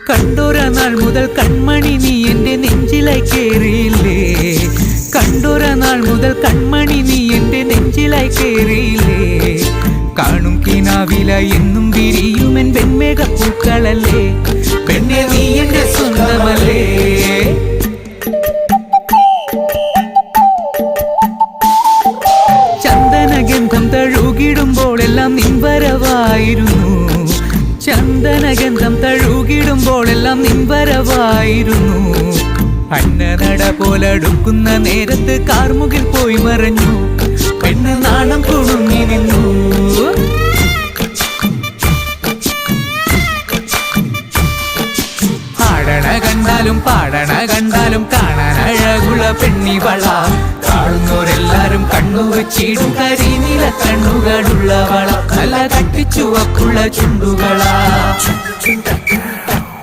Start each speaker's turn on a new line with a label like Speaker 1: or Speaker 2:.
Speaker 1: കണ്ടൊര നാൾ മുതൽ കൺമണി നീ എൻ്റെ നെഞ്ചിലായി കേറിയില്ലേ, കണ്ടൊര നാൾ മുതൽ കൺമണി നീ എൻ്റെ നെഞ്ചിലായി കേറിയില്ലേ. കാണും കിനാവില എന്നും വിരിയുമെൻ വെൺമേഘപ്പൂക്കളല്ലേ, പെണ്ണെ നീ എൻ്റെ സ്വന്തമല്ലേ. ചന്ദനഗന്ധം തഴുകിടുമ്പോഴെല്ലാം നിൻവരവായിരുന്നു, ചന്ദനഗന്ധം തഴുകിടുമ്പോഴെല്ലാം നിൻവരവായിരുന്നു. അന്നനട പോലടുക്കുന്ന നേരത്ത് കാർമുകിൽ പോയി മറഞ്ഞു, പെണ്ണ് നാണം കുടുങ്ങി നിന്നു. ആടണ കണ്ടാലും പാടണ കണ്ടാലും കാണാൻ അഴകുള്ള പെണ്ണിവള, കാണുന്നവരെല്ലാരും കണ്ണു വെച്ചിടും കരിനീല കണ്ണുകളുള്ളവള, നല്ല കട്ടിച്ചുവപ്പുള്ള ചുണ്ടുകളാ.